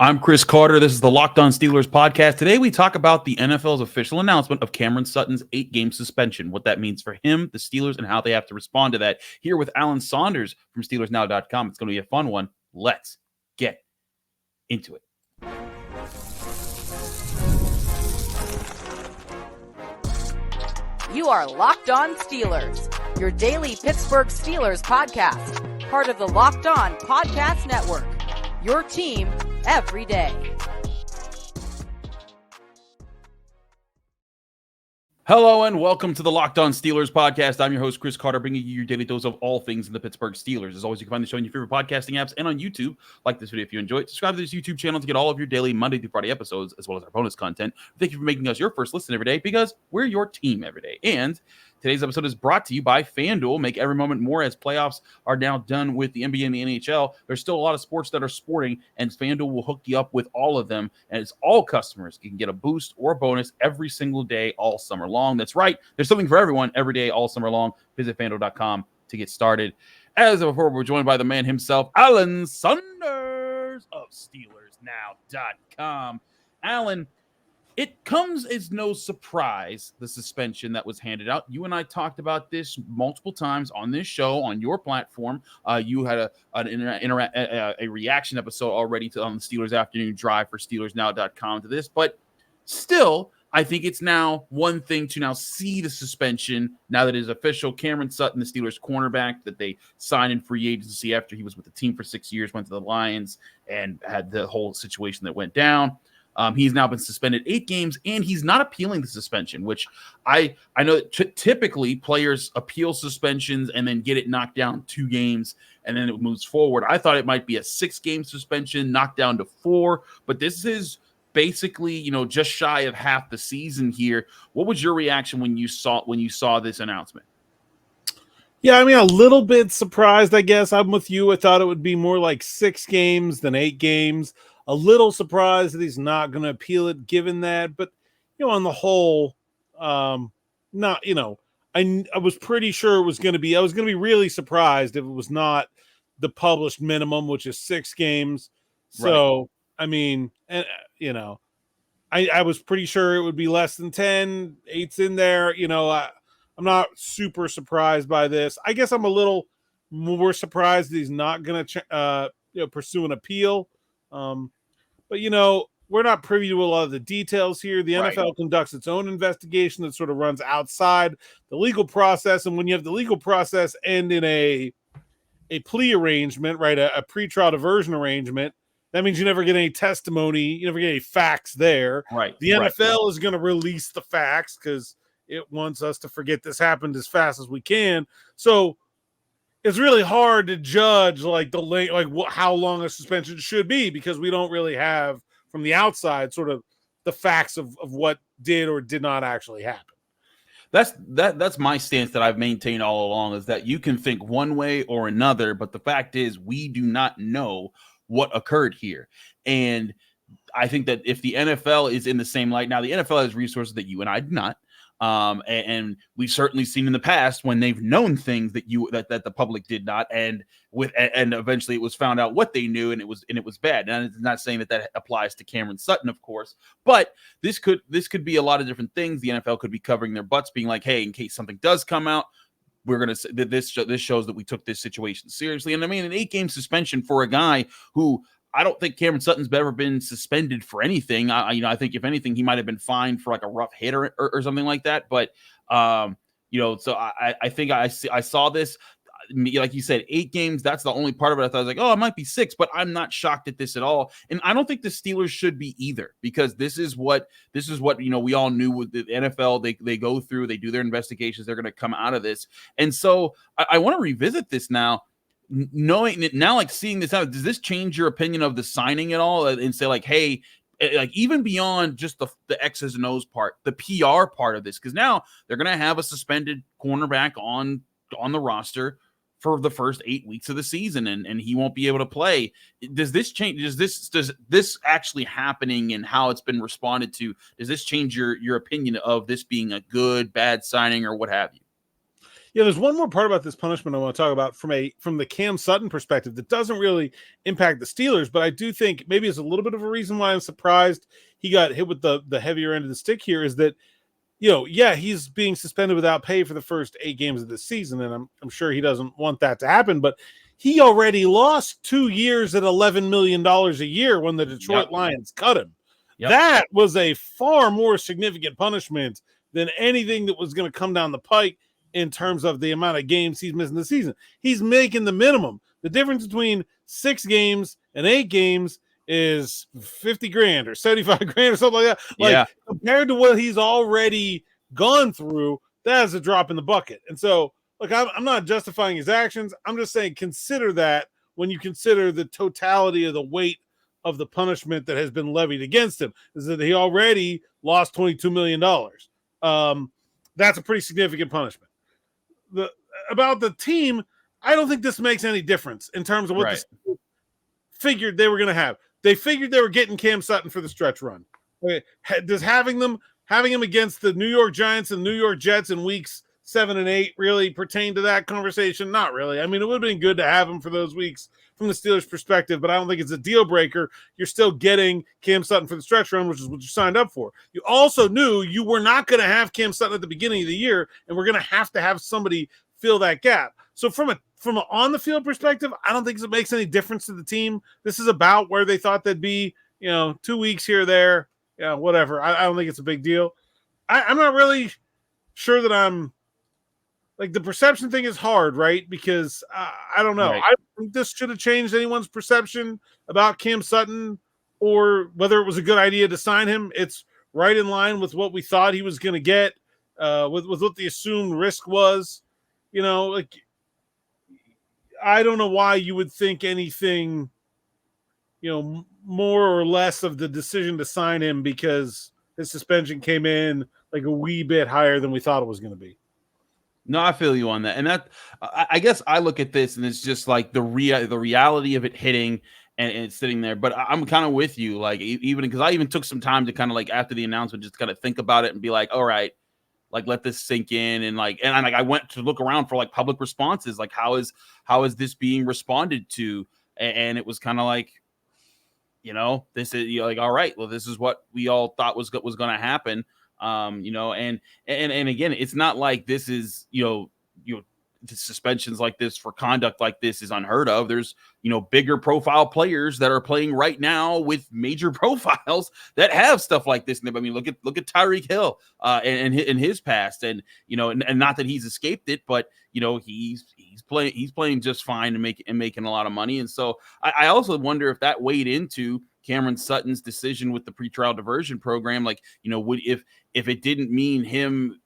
I'm Chris Carter. This is the Locked On Steelers podcast. Today we talk about the NFL's official announcement of Cam Sutton's 8-game suspension, what that means for him, the Steelers, and how they have to respond to that. Here with Alan Saunders from SteelersNow.com. It's going to be a fun one. Let's get into it. You are Locked On Steelers, your daily Pittsburgh Steelers podcast, part of the Locked On Podcast Network, your team every day. Hello and welcome to the Locked On Steelers podcast. I'm your host, Chris Carter, bringing you your daily dose of all things in the Pittsburgh Steelers. As always, you can find the show on your favorite podcasting apps and on YouTube. Like this video if you enjoy it. Subscribe to this YouTube channel to get all of your daily Monday through Friday episodes, as well as our bonus content. Thank you for making us your first listen every day, because we're your team every day. And today's episode is brought to you by FanDuel. Make every moment more as playoffs are now done with the NBA and the NHL. There's still a lot of sports that are sporting, and FanDuel will hook you up with all of them. And it's all customers. You can get a boost or a bonus every single day all summer long. That's right. There's something for everyone every day all summer long. Visit FanDuel.com to get started. As before, we're joined by the man himself, Alan Saunders of SteelersNow.com. Alan, it comes as no surprise, the suspension that was handed out. You and I talked about this multiple times on this show, on your platform. You had a reaction episode already on the Steelers Afternoon Drive for SteelersNow.com to this. But still, I think it's now one thing to now see the suspension, now that it is official. Cam Sutton, the Steelers cornerback that they signed in free agency after he was with the team for 6 years, went to the Lions and had the whole situation that went down. He's now been suspended 8 games, and he's not appealing the suspension, which I know typically players appeal suspensions and then get it knocked down 2 games, and then it moves forward. I thought it might be a 6-game suspension, knocked down to 4, but this is basically, just shy of half the season here. What was your reaction when you saw this announcement? Yeah, I mean, a little bit surprised, I guess. I'm with you. I thought it would be more like 6 games than 8 games. A little surprised that he's not going to appeal it given that, but on the whole, I was pretty sure it was going to be. I was going to be really surprised if it was not the published minimum, which is 6 games. So, right. I mean, and I was pretty sure it would be less than 10. 8's in there. I'm not super surprised by this. I guess I'm a little more surprised that he's not going to pursue an appeal. But we're not privy to a lot of the details here. The NFL conducts its own investigation that sort of runs outside the legal process. And when you have the legal process end in a plea arrangement, right, a pretrial diversion arrangement, that means you never get any testimony, you never get any facts there. Right. The NFL is going to release the facts because it wants us to forget this happened as fast as we can. So it's really hard to judge how long a suspension should be, because we don't really have from the outside sort of the facts of what did or did not actually happen. That's my stance that I've maintained all along, is that you can think one way or another, but the fact is we do not know what occurred here. And I think that if the NFL is in the same light, now the NFL has resources that you and I do not. And we've certainly seen in the past when they've known things that the public did not, and eventually it was found out what they knew, and it was bad. And it's not saying that applies to Cam Sutton, of course, but this could be a lot of different things. The NFL could be covering their butts, being like, hey, in case something does come out, we're going to say that this shows that we took this situation seriously. And I mean, an 8-game suspension for a guy who, I don't think Cam Sutton's ever been suspended for anything. I think if anything, he might have been fined for like a rough hit or something like that. But, so I think I saw this, like you said, 8 games. That's the only part of it. I thought, I was like, oh, it might be 6, but I'm not shocked at this at all. And I don't think the Steelers should be either, because this is what, we all knew with the NFL. They go through, they do their investigations. They're going to come out of this. And so I want to revisit this now. Knowing it now, like seeing this out, does this change your opinion of the signing at all? And say like, hey, like even beyond just the X's and O's part, the PR part of this, because now they're going to have a suspended cornerback on the roster for the first 8 weeks of the season, and he won't be able to play. Does this change? Does this actually happening and how it's been responded to? Does this change your opinion of this being a good, bad signing or what have you? Yeah, there's one more part about this punishment I want to talk about from the Cam Sutton perspective that doesn't really impact the Steelers, but I do think maybe it's a little bit of a reason why I'm surprised he got hit with the heavier end of the stick here is that, yeah, he's being suspended without pay for the first 8 games of the season, and I'm sure he doesn't want that to happen, but he already lost 2 years at $11 million a year when the Detroit Lions cut him. Yep. That was a far more significant punishment than anything that was going to come down the pike in terms of the amount of games he's missing the season. He's making the minimum. The difference between 6 games and 8 games is $50,000 or $75,000 or something like that. Compared to what he's already gone through, that is a drop in the bucket. And so, I'm not justifying his actions. I'm just saying consider that when you consider the totality of the weight of the punishment that has been levied against him, is that he already lost $22 million. That's a pretty significant punishment. About the team, I don't think this makes any difference in terms of what the figured they were going to have. They figured they were getting Cam Sutton for the stretch run. Okay. Does having him against the New York Giants and New York Jets in weeks 7 and 8 really pertain to that conversation? Not really. I mean, it would have been good to have him for those weeks from the Steelers' perspective, but I don't think it's a deal breaker. You're still getting Cam Sutton for the stretch run, which is what you signed up for. You also knew you were not going to have Cam Sutton at the beginning of the year, and we're going to have somebody fill that gap. So from an on the field perspective, I don't think it makes any difference to the team. This is about where they thought they'd be, 2 weeks here or there, whatever. I don't think it's a big deal. I'm not really sure that I'm the perception thing is hard, right? Because I don't know. Right. I think this should have changed anyone's perception about Cam Sutton or whether it was a good idea to sign him. It's right in line with what we thought he was going to get, with what the assumed risk was. I don't know why you would think anything, more or less of the decision to sign him because his suspension came in a wee bit higher than we thought it was going to be. No, I feel you on that. And that, I guess I look at this and it's just the reality of it hitting and it's sitting there. But I'm kind of with you, even because I even took some time to kind of after the announcement, just kind of think about it and be all right, let this sink in. And I went to look around for public responses, how is this being responded to? And it was kind of this is all right, well, this is what we all thought was going to happen. And again, it's not like this is, suspensions like this for conduct like this is unheard of. There's, bigger profile players that are playing right now with major profiles that have stuff like this. I mean, look at Tyreek Hill, and his past, and not that he's escaped it, but he's playing just fine and making a lot of money. And so I also wonder if that weighed into Cameron Sutton's decision with the pretrial diversion program. Would if it didn't mean him,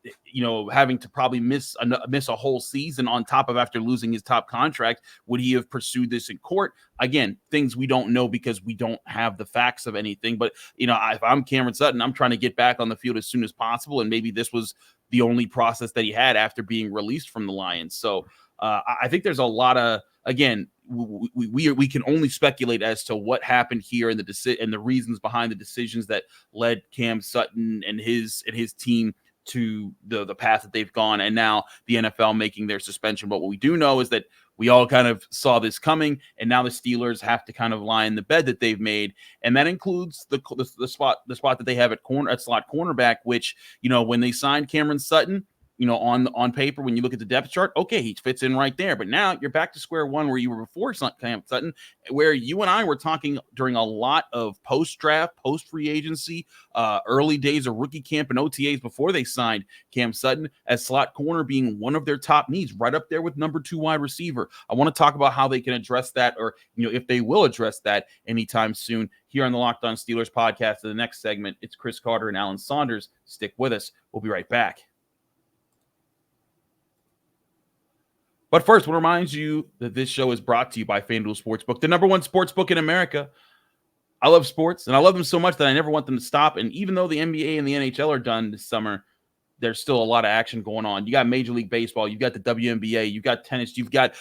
having to probably miss a whole season on top of after losing his top contract, would he have pursued this in court? Again, things we don't know because we don't have the facts of anything. But, if I'm Cameron Sutton, I'm trying to get back on the field as soon as possible. And maybe this was the only process that he had after being released from the Lions. So I think there's a lot of, again, we can only speculate as to what happened here and the reasons behind the decisions that led Cam Sutton and his team to the path that they've gone, and now the NFL making their suspension. But what we do know is that we all kind of saw this coming, and now the Steelers have to kind of lie in the bed that they've made, and that includes the spot that they have at slot cornerback, which when they signed Cameron Sutton, on paper, when you look at the depth chart, okay, he fits in right there. But now you're back to square one where you were before Cam Sutton, where you and I were talking during a lot of post-draft, post-free agency, early days of rookie camp and OTAs before they signed Cam Sutton, as slot corner being one of their top needs, right up there with number 2 wide receiver. I want to talk about how they can address that, or if they will address that anytime soon, here on the Locked On Steelers podcast. In the next segment, it's Chris Carter and Alan Saunders. Stick with us. We'll be right back. But first, I want to remind you that this show is brought to you by FanDuel Sportsbook, the number 1 sportsbook in America. I love sports, and I love them so much that I never want them to stop. And even though the NBA and the NHL are done this summer, there's still a lot of action going on. You got Major League Baseball, you've got the WNBA, you've got tennis, you got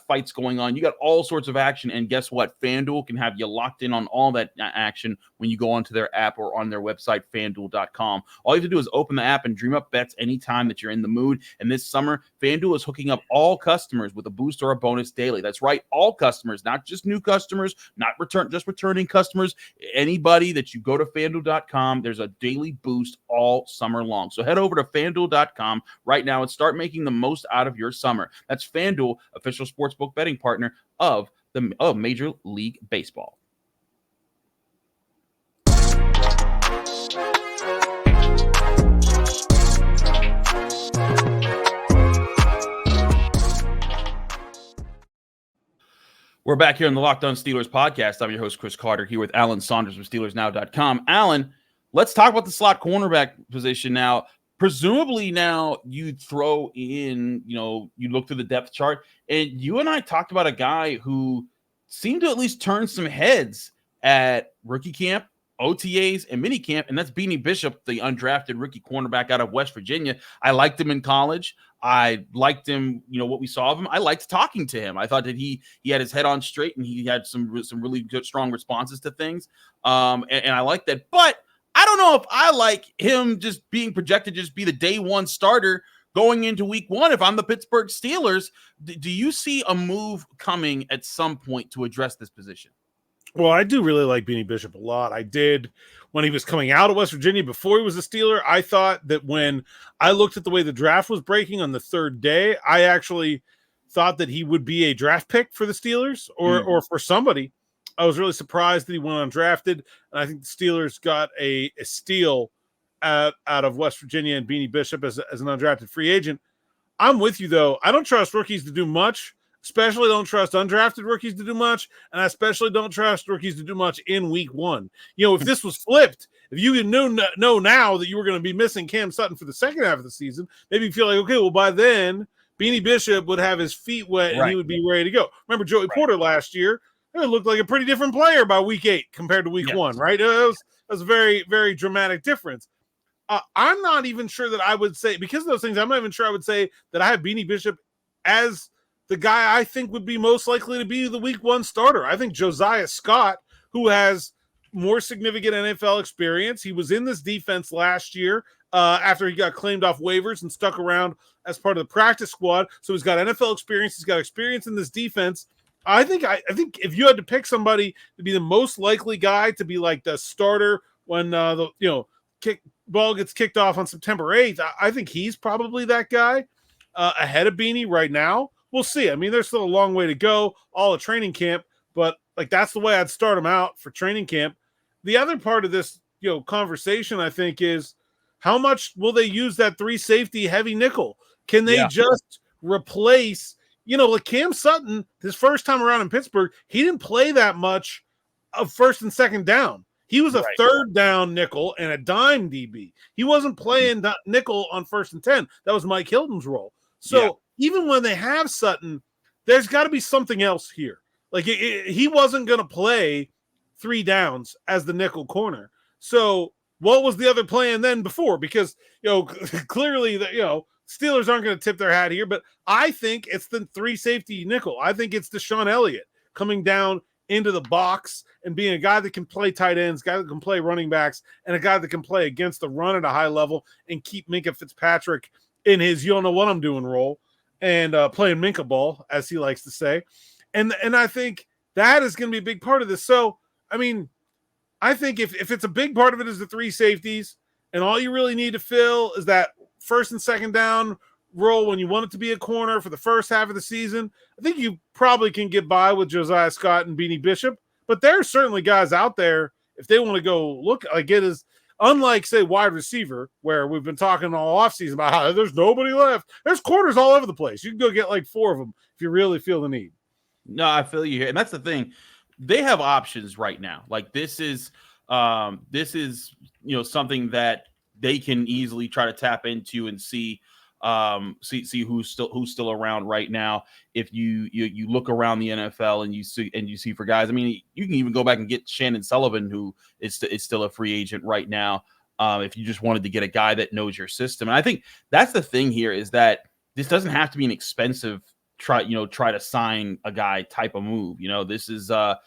fights going on, you got all sorts of action. And guess what? FanDuel can have you locked in on all that action when you go onto their app or on their website, FanDuel.com. All you have to do is open the app and dream up bets anytime that you're in the mood. And this summer, FanDuel is hooking up all customers with a boost or a bonus daily. That's right, all customers, not just new customers, not returning customers. Anybody that you go to FanDuel.com, there's a daily boost all summer long. So head over to FanDuel.com right now and start making the most out of your summer. That's FanDuel, official sportsbook betting partner of Major League Baseball. We're back here on the Locked On Steelers podcast. I'm your host, Chris Carter, here with Alan Saunders from SteelersNow.com. Alan, let's talk about the slot cornerback position now. Presumably now you throw in, you look through the depth chart, and you and I talked about a guy who seemed to at least turn some heads at rookie camp, OTAs, and minicamp, and that's Beanie Bishop, the undrafted rookie cornerback out of West Virginia. I liked him in college. I liked him, what we saw of him. I liked talking to him. I thought that he had his head on straight, and he had some really good, strong responses to things. And I like that. But I don't know if I like him just being projected to just be the day one starter going into week one. If I'm the Pittsburgh Steelers, do you see a move coming at some point to address this position? Well, I do really like Beanie Bishop a lot. I did when he was coming out of West Virginia before he was a Steeler. I thought that when I looked at the way the draft was breaking on the third day, I actually thought that he would be a draft pick for the Steelers or for somebody. I was really surprised that he went undrafted, and I think the Steelers got a steal out of West Virginia and Beanie Bishop as an undrafted free agent. I'm with you, though. I don't trust rookies to do much. Especially don't trust undrafted rookies to do much, and I especially don't trust rookies to do much in week one. If this was flipped, if you know now that you were going to be missing Cam Sutton for the second half of the season, maybe you feel like, okay, well, by then, Beanie Bishop would have his feet wet and he would be ready to go. Remember Joey Porter last year? It looked like a pretty different player by week 8 compared to week 1, right? It was a very, very dramatic difference. I'm not even sure that I would say, because of those things, I'm not even sure I would say that I have Beanie Bishop as the guy I think would be most likely to be the week 1 starter. I think Josiah Scott, who has more significant NFL experience, he was in this defense last year after he got claimed off waivers and stuck around as part of the practice squad. So he's got NFL experience. He's got experience in this defense. I think if you had to pick somebody to be the most likely guy to be like the starter when ball gets kicked off on September 8th, I think he's probably that guy ahead of Beanie right now. We'll see. I mean, there's still a long way to go, all at training camp, but that's the way I'd start him out for training camp. The other part of this, conversation, I think, is how much will they use that 3 safety heavy nickel? Can they just replace, like Cam Sutton, his first time around in Pittsburgh, he didn't play that much of first and second down. He was a third down nickel and a dime DB. He wasn't playing nickel on 1st and 10. That was Mike Hilton's role. So even when they have Sutton, there's got to be something else here. He wasn't going to play 3 downs as the nickel corner. So what was the other plan then before? Because, clearly, Steelers aren't going to tip their hat here, but I think it's the 3 safety nickel. I think it's Deshaun Elliott coming down into the box and being a guy that can play tight ends, guy that can play running backs, and a guy that can play against the run at a high level and keep Minkah Fitzpatrick in his "you don't know what I'm doing" role and playing Minkah ball, as he likes to say. And I think that is going to be a big part of this. So, I mean, I think if it's a big part of it is the 3 safeties, and all you really need to fill is that first and second down role when you want it to be a corner for the first half of the season, I think you probably can get by with Josiah Scott and Beanie Bishop. But there are certainly guys out there, if they want to go look, it is unlike, say, wide receiver, where we've been talking all offseason about how there's nobody left. There's corners all over the place. You can go get 4 of them if you really feel the need. No, I feel you here. And that's the thing. They have options right now. This is something that they can easily try to tap into and see who's still around right now. If you look around the NFL and you see for guys, I mean, you can even go back and get Chandon Sullivan, who is still a free agent right now. if you just wanted to get a guy that knows your system. And I think that's the thing here is that this doesn't have to be an expensive try to sign a guy type of move. This is a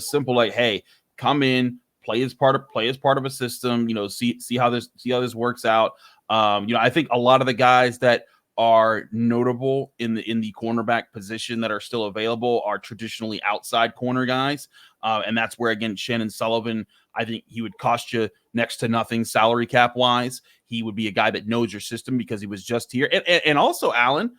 simple, like, hey, come in, play as part of a system, see how this works out. I think a lot of the guys that are notable in the cornerback position that are still available are traditionally outside corner guys. And that's where, again, Chandon Sullivan, I think he would cost you next to nothing salary cap wise. He would be a guy that knows your system because he was just here. And also, Alan,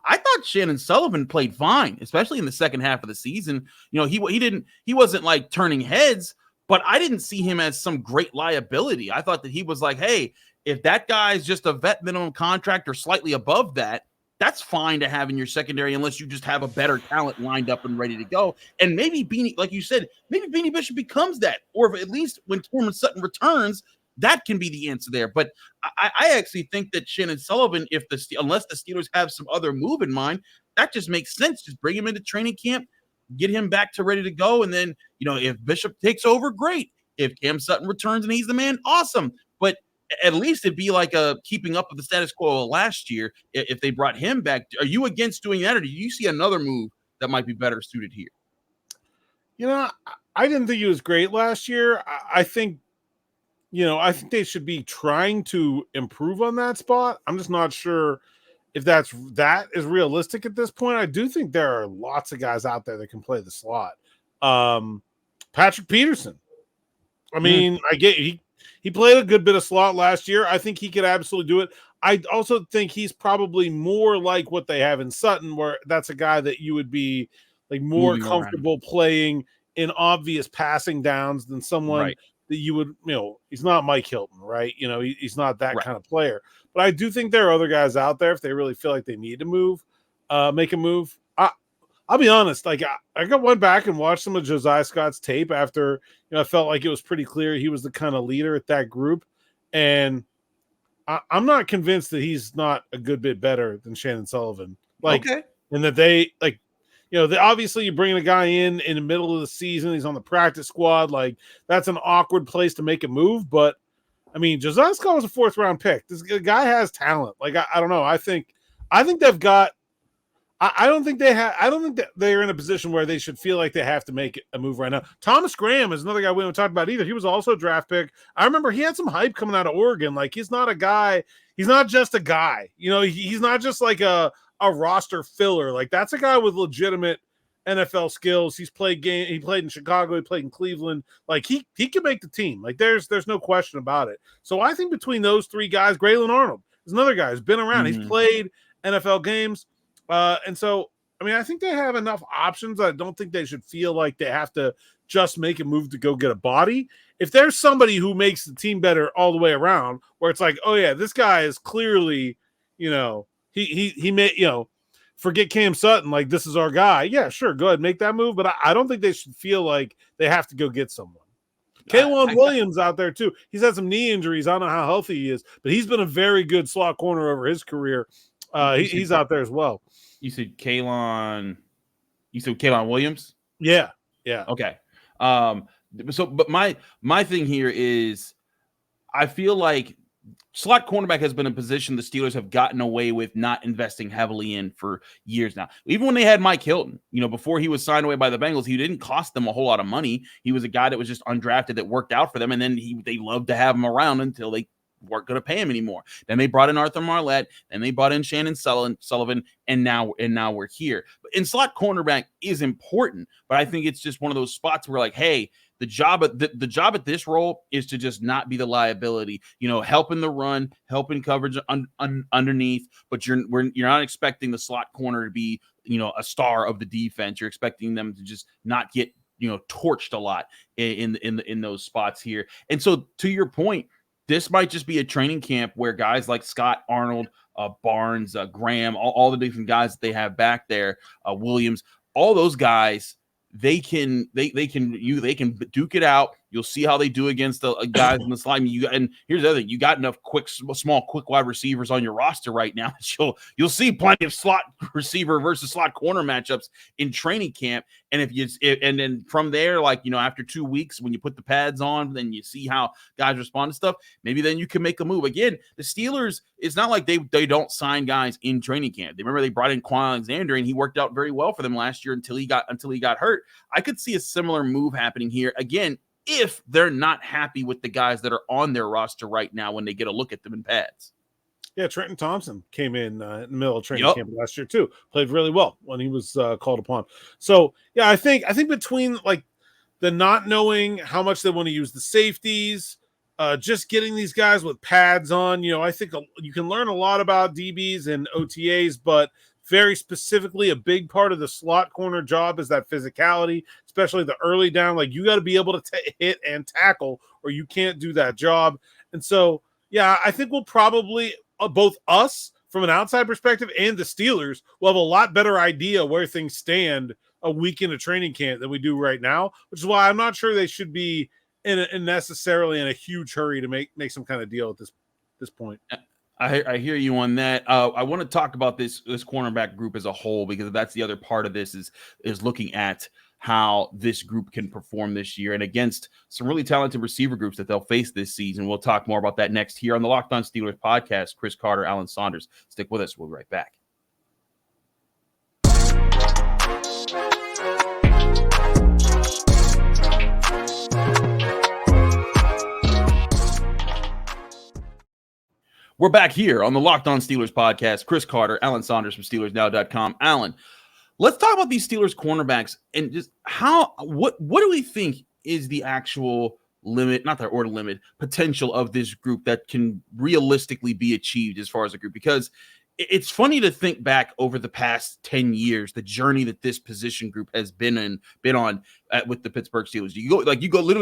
I thought Chandon Sullivan played fine, especially in the second half of the season. He wasn't like turning heads, but I didn't see him as some great liability. I thought that he was like, hey, if that guy's just a vet minimum contract or slightly above that, that's fine to have in your secondary unless you just have a better talent lined up and ready to go. And maybe Beanie, like you said, maybe Beanie Bishop becomes that, or at least when Cam Sutton returns, that can be the answer there. But I actually think that Chandon Sullivan, unless the Steelers have some other move in mind, that just makes sense. Just bring him into training camp, get him back to ready to go. And then, if Bishop takes over, great. If Cam Sutton returns and he's the man, awesome. But at least it'd be like a keeping up with the status quo last year if they brought him back. Are you against doing that, or do you see another move that might be better suited here? I didn't think he was great last year. I think they should be trying to improve on that spot. I'm just not sure if that is realistic at this point. I do think there are lots of guys out there that can play the slot. Patrick Peterson. I mean, he played a good bit of slot last year. I think he could absolutely do it. I also think he's probably more like what they have in Sutton, where that's a guy that you would be like more moving comfortable around, playing in obvious passing downs than someone right, that you would, he's not Mike Hilton, right? He's not that right, kind of player. But I do think there are other guys out there if they really feel like they need to make a move. I'll be honest, like I went back and watched some of Josiah Scott's tape after, I felt like it was pretty clear he was the kind of leader at that group. And I'm not convinced that he's not a good bit better than Chandon Sullivan. okay. And that they obviously you bring a guy in the middle of the season, he's on the practice squad. Like that's an awkward place to make a move. But I mean, Josiah Scott was a 4th round pick. This guy has talent. Like, I don't know. I think they've got, I don't think that they're in a position where they should feel like they have to make a move right now. Thomas Graham is another guy we haven't talked about either. He was also a draft pick. I remember he had some hype coming out of Oregon. Like he's not a guy. He's not just a guy. He's not just like a roster filler. Like that's a guy with legitimate NFL skills. He played in Chicago. He played in Cleveland. Like he can make the team. Like there's no question about it. So I think between those 3 guys, Graylin Arnold is another guy who's been around. Mm-hmm. He's played NFL games. And so, I mean, I think they have enough options. I don't think they should feel like they have to just make a move to go get a body. If there's somebody who makes the team better all the way around, where it's like, oh yeah, this guy is clearly, he may, forget Cam Sutton, like this is our guy. Yeah, sure, go ahead, make that move. But I don't think they should feel like they have to go get someone. K'Waun Williams out there too. He's had some knee injuries. I don't know how healthy he is, but he's been a very good slot corner over his career. He's out there as well. You said K'Waun Williams? Yeah. Okay. But my thing here is I feel like slot cornerback has been a position the Steelers have gotten away with not investing heavily in for years now. Even when they had Mike Hilton, before he was signed away by the Bengals, he didn't cost them a whole lot of money. He was a guy that was just undrafted that worked out for them, and then they loved to have him around until they weren't going to pay him anymore. Then they brought in Arthur Marlette, and they brought in Chandon Sullivan, and now we're here. And slot cornerback is important, but I think it's just one of those spots where, like, hey, the job at this role is to just not be the liability, helping the run, helping coverage underneath, but you're not expecting the slot corner to be, a star of the defense. You're expecting them to just not get, torched a lot in those spots here. And so to your point, this might just be a training camp where guys like Scott, Arnold, Barnes, Graham, all the different guys that they have back there, Williams, all those guys, they can duke it out. You'll see how they do against the guys in the slot. And here's the other thing: you got enough small, quick wide receivers on your roster right now. You'll see plenty of slot receiver versus slot corner matchups in training camp. And and then from there, after 2 weeks, when you put the pads on, then you see how guys respond to stuff. Maybe then you can make a move. Again, the Steelers, it's not like they don't sign guys in training camp. They brought in Quan Alexander, and he worked out very well for them last year until he got hurt. I could see a similar move happening here again if they're not happy with the guys that are on their roster right now when they get a look at them in pads. Yeah, Trenton Thompson came in the middle of training camp last year too. Played really well when he was called upon. So yeah, I think between the not knowing how much they want to use the safeties, just getting these guys with pads on, I think you can learn a lot about DBs and OTAs, but very specifically, a big part of the slot corner job is that physicality, especially the early down. You got to be able to hit and tackle, or you can't do that job. And so, yeah, I think we'll probably both us from an outside perspective and the Steelers will have a lot better idea where things stand a week into training camp than we do right now, which is why I'm not sure they should be necessarily in a huge hurry to make some kind of deal at this point. I hear you on that. I want to talk about this cornerback group as a whole, because that's the other part of this is looking at how this group can perform this year and against some really talented receiver groups that they'll face this season. We'll talk more about that next here on the Locked On Steelers podcast. Chris Carter, Alan Saunders. Stick with us. We'll be right back. We're back here on the Locked On Steelers podcast. Chris Carter, Alan Saunders from SteelersNow.com. Alan, let's talk about these Steelers cornerbacks and just what do we think is the actual limit, not the order limit, potential of this group that can realistically be achieved as far as a group? Because it's funny to think back over the past 10 years, the journey that this position group has been on with the Pittsburgh Steelers. You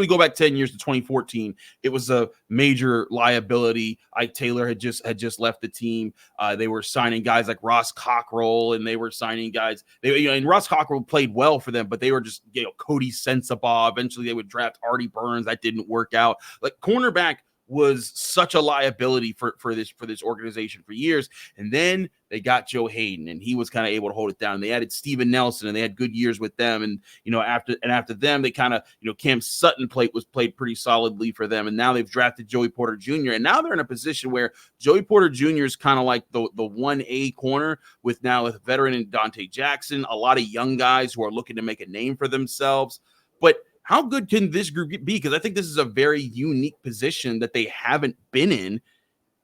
go back 10 years to 2014. It was a major liability. Ike Taylor had just left the team. They were signing guys like Ross Cockrell, and they were signing guys. And Ross Cockrell played well for them, but they were just Cody Sensabaugh. Eventually, they would draft Artie Burns. That didn't work out. Cornerback was such a liability for this organization for years. And then they got Joe Hayden, and he was kind of able to hold it down. And they added Steven Nelson, and they had good years with them. And after them, they kind of Cam Sutton played pretty solidly for them. And now they've drafted Joey Porter Jr. And now they're in a position where Joey Porter Jr. is kind of like the 1A corner with veteran Dante Jackson, a lot of young guys who are looking to make a name for themselves. But how good can this group be? Because I think this is a very unique position that they haven't been in,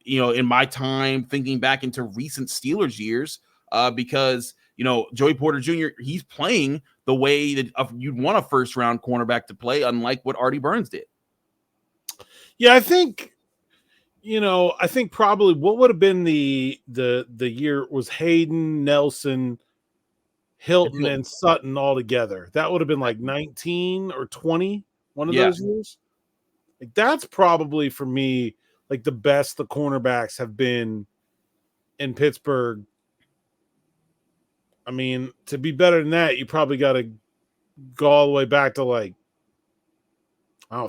in my time thinking back into recent Steelers years, because, Joey Porter Jr., he's playing the way that you'd want a first-round cornerback to play, unlike what Artie Burns did. Yeah, I think probably what would have been the year was Hayden, Nelson, Hilton, and Sutton all together. That would have been 19 or 20, one of those years. That's probably for me the best the cornerbacks have been in Pittsburgh. I mean, to be better than that, you probably got to go all the way back to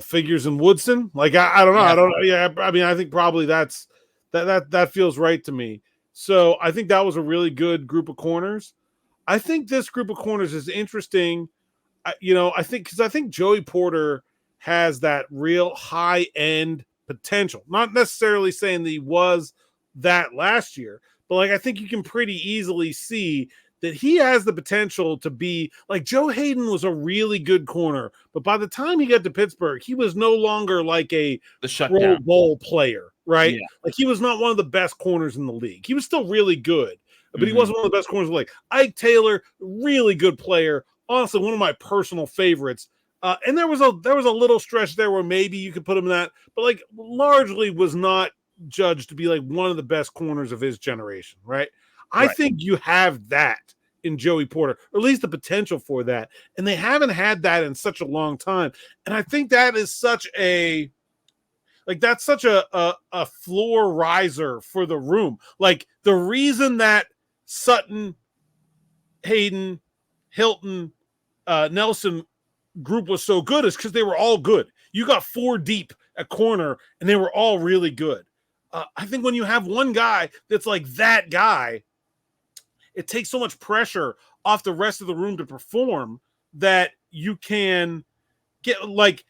Figures and Woodson. I don't know. Yeah. I don't know. Yeah, I mean, I think probably that feels right to me. So I think that was a really good group of corners. I think this group of corners is interesting. I think Joey Porter has that real high end potential. Not necessarily saying that he was that last year, but I think you can pretty easily see that he has the potential to be Joe Hayden was a really good corner, but by the time he got to Pittsburgh, he was no longer the Pro Bowl player, right? Yeah. He was not one of the best corners in the league. He was still really good, but he wasn't one of the best corners. Ike Taylor, really good player. Honestly, one of my personal favorites. And there was a little stretch there where maybe you could put him in that, but largely was not judged to be one of the best corners of his generation, right? I think you have that in Joey Porter, or at least the potential for that. And they haven't had that in such a long time. And I think that is such a floor riser for the room. The reason that Sutton, Hayden, Hilton, Nelson group was so good is because they were all good. you got 4 deep at corner, and they were all really good. I think when you have one guy that's like that guy, it takes so much pressure off the rest of the room to perform that you can get like,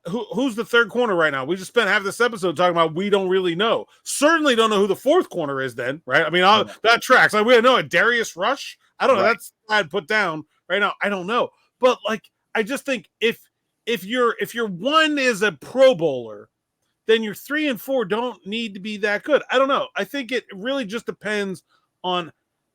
who's the third corner right now? We just spent half this episode talking about we don't really know. Certainly don't know who the fourth corner is then, right? I mean, that tracks. Like, we don't know. Darius Rush? I don't know. That's I'd put down right now. I don't know. But like, I just think if your one is a Pro Bowler, then your 3 and 4 don't need to be that good. I don't know. I think it really just depends on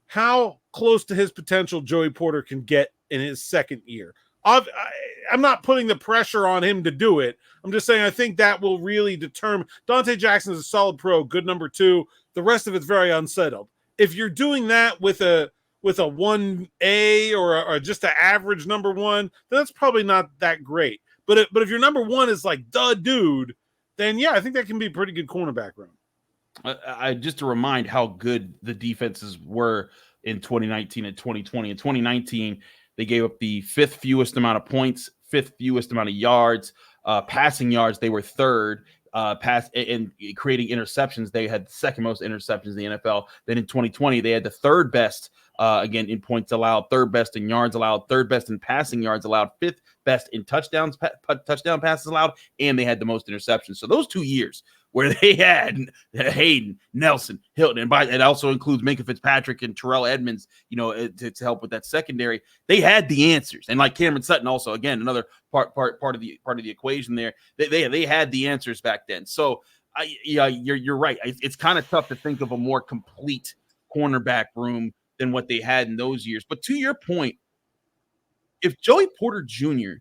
how close to his potential Joey Porter can get in his second year. I'm not putting the pressure on him to do it. I'm just saying I think that will really determine. Dante Jackson is a solid pro, good number 2. The rest of it's very unsettled. If you're doing that with a 1A or just an average number 1, then that's probably not that great. But if your number 1 is like the dude, then yeah, I think that can be a pretty good cornerback room. I just to remind how good the defenses were in 2019 and 2020. In 2019, they gave up the 5th fewest amount of points, 5th fewest amount of yards, passing yards. They were 3rd. Pass and creating interceptions. They had the 2nd most interceptions in the NFL. Then in 2020, they had the 3rd best, again, in points allowed, 3rd best in yards allowed, 3rd best in passing yards allowed, 5th best in touchdown passes allowed, and they had the most interceptions. So those 2 years where they had Hayden, Nelson, Hilton, and it also includes Minkah Fitzpatrick and Terrell Edmonds, to help with that secondary. They had the answers, and like Cameron Sutton, also again another part of the equation there. They had the answers back then. So you're right. It's kind of tough to think of a more complete cornerback room than what they had in those years. But to your point, if Joey Porter Jr.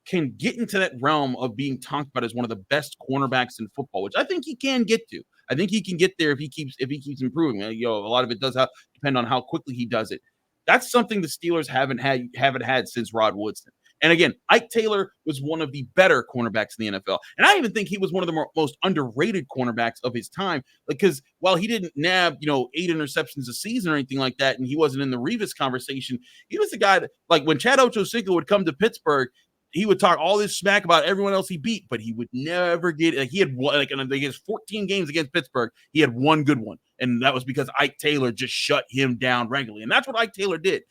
can get into that realm of being talked about as one of the best cornerbacks in football, which I think he can get to. I think he can get there if he keeps improving. A lot of it does depend on how quickly he does it. That's something the Steelers haven't had since Rod Woodson. And again, Ike Taylor was one of the better cornerbacks in the NFL. And I even think he was one of the most underrated cornerbacks of his time, because while he didn't nab, 8 interceptions a season or anything like that, and he wasn't in the Revis conversation, he was the guy that, like, when Chad Ochocinco would come to Pittsburgh, he would talk all this smack about everyone else he beat, but he would never get – he had one, against 14 games against Pittsburgh, he had one good one, and that was because Ike Taylor just shut him down regularly, and that's what Ike Taylor did.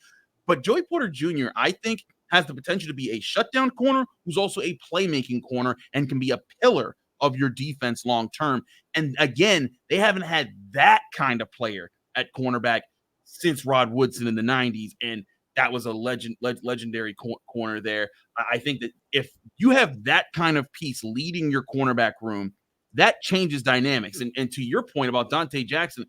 But Joey Porter Jr., I think, has the potential to be a shutdown corner who's also a playmaking corner and can be a pillar of your defense long term. And again, they haven't had that kind of player at cornerback since Rod Woodson in the 90s, and that was a legendary corner there. I think that if you have that kind of piece leading your cornerback room, that changes dynamics. And to your point about Dante Jackson,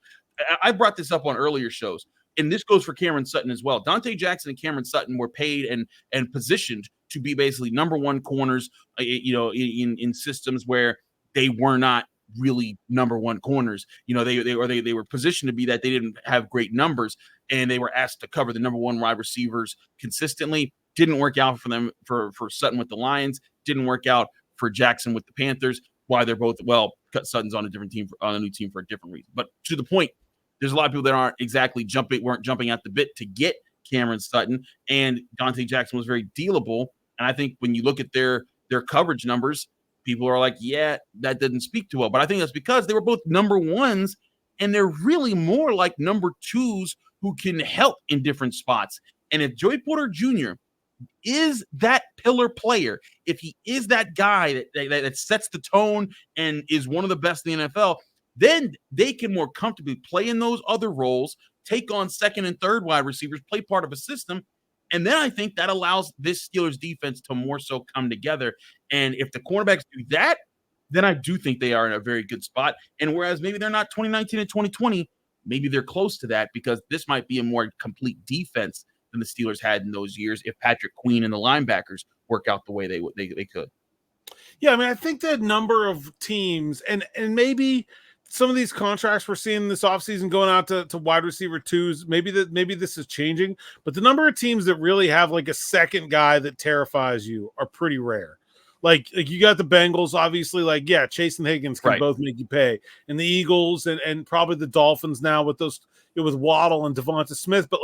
I brought this up on earlier shows, and this goes for Cameron Sutton as well. Dante Jackson and Cameron Sutton were paid and positioned to be basically number 1 corners, in systems where they were not really number 1 corners. They were positioned to be that. They didn't have great numbers, and they were asked to cover the number 1 wide receivers consistently. Didn't work out for them, for Sutton with the Lions. Didn't work out for Jackson with the Panthers. Why they're both, Sutton's on a different team, on a new team for a different reason. But to the point, there's a lot of people that weren't jumping at the bit to get Cameron Sutton, and Dante Jackson was very dealable. And I think when you look at their coverage numbers, people are like, yeah, that didn't speak too well. But I think that's because they were both number 1s, and they're really more like number 2s who can help in different spots. And if Joey Porter Jr. is that pillar player, if he is that guy that sets the tone and is one of the best in the NFL, then they can more comfortably play in those other roles, take on 2nd and 3rd wide receivers, play part of a system. And then I think that allows this Steelers defense to more so come together. And if the cornerbacks do that, then I do think they are in a very good spot. And whereas maybe they're not 2019 and 2020, maybe they're close to that, because this might be a more complete defense than the Steelers had in those years if Patrick Queen and the linebackers work out the way they could. Yeah, I mean, I think that number of teams and maybe some of these contracts we're seeing this offseason going out to wide receiver 2s, maybe this is changing, but the number of teams that really have like a second guy that terrifies you are pretty rare. Like you got the Bengals, obviously, Chase and Higgins can both make you pay, and the Eagles and probably the Dolphins now with with Waddle and Devonta Smith, but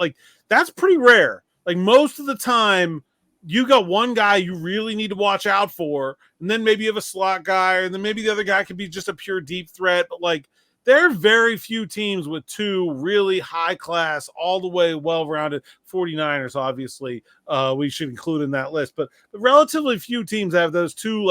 that's pretty rare. Like most of the time, you got one guy you really need to watch out for, and then maybe you have a slot guy, and then maybe the other guy could be just a pure deep threat. But like, there are very few teams with two really high class, all the way well-rounded 49ers, obviously, we should include in that list, but relatively few teams have those two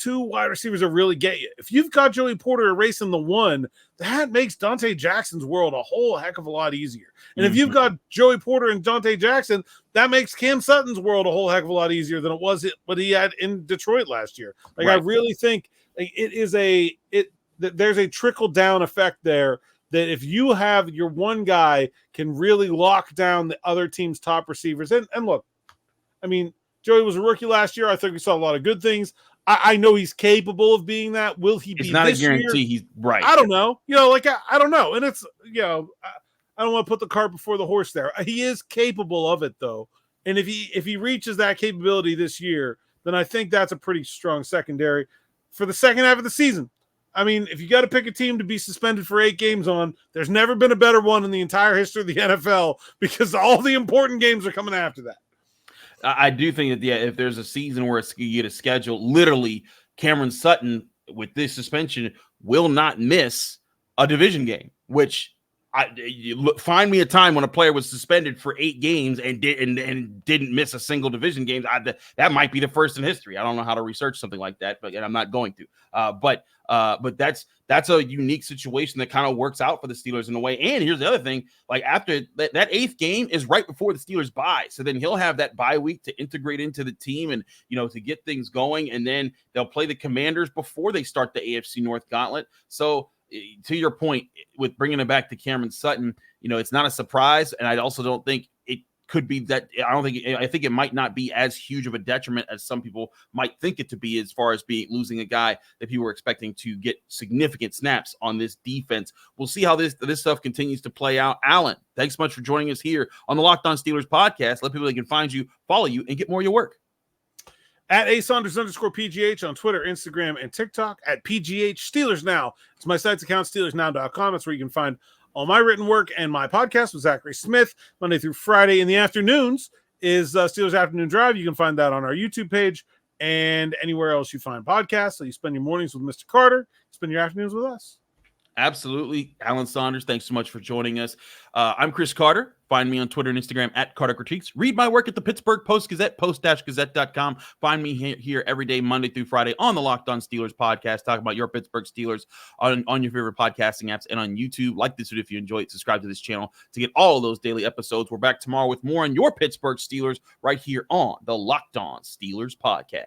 wide receivers that really get you. If you've got Joey Porter erasing the one, that makes Dante Jackson's world a whole heck of a lot easier. And if you've got Joey Porter and Dante Jackson, that makes Cam Sutton's world a whole heck of a lot easier than it was what he had in Detroit last year. Like, right. I really think there's a trickle down effect there, that if you have your one guy can really lock down the other team's top receivers. And look, I mean, Joey was a rookie last year. I think we saw a lot of good things. I know he's capable of being that. Will he be? It's not this a guarantee. Year? He's right. I don't know. I don't know. And it's, I don't want to put the cart before the horse there. He is capable of it, though. And if he reaches that capability this year, then I think that's a pretty strong secondary for the second half of the season. I mean, if you got to pick a team to be suspended for 8 games on, there's never been a better one in the entire history of the NFL, because all the important games are coming after that. I do think that if there's a season where you get a schedule, literally Cameron Sutton with this suspension will not miss a division game, which find me a time when a player was suspended for 8 games and didn't miss a single division game. That might be the first in history. I don't know how to research something like that, but I'm not going to. But that's a unique situation that kind of works out for the Steelers in a way. And here's the other thing: like, after that 8th game is right before the Steelers bye, so then he'll have that bye week to integrate into the team and to get things going. And then they'll play the Commanders before they start the AFC North gauntlet. So, to your point, with bringing it back to Cameron Sutton, it's not a surprise, and I also don't think it could be that. I think it might not be as huge of a detriment as some people might think it to be, as far as losing a guy that people were expecting to get significant snaps on this defense. We'll see how this stuff continues to play out. Alan, thanks so much for joining us here on the Locked On Steelers podcast. Let people that can find you, follow you, and get more of your work. At @Saunders_PGH on Twitter, Instagram, and TikTok. At PGH Steelers Now. It's my site's account, SteelersNow.com. That's where you can find all my written work and my podcast with Zachary Smith, Monday through Friday in the afternoons, is Steelers Afternoon Drive. You can find that on our YouTube page and anywhere else you find podcasts. So you spend your mornings with Mr. Carter, spend your afternoons with us. Absolutely. Alan Saunders, thanks so much for joining us. I'm Chris Carter. Find me on Twitter and Instagram at Carter Critiques. Read my work at the Pittsburgh Post-Gazette, post-gazette.com. Find me here every day, Monday through Friday, on the Locked On Steelers podcast, talking about your Pittsburgh Steelers on your favorite podcasting apps and on YouTube. Like this video if you enjoy it. Subscribe to this channel to get all of those daily episodes. We're back tomorrow with more on your Pittsburgh Steelers right here on the Locked On Steelers podcast.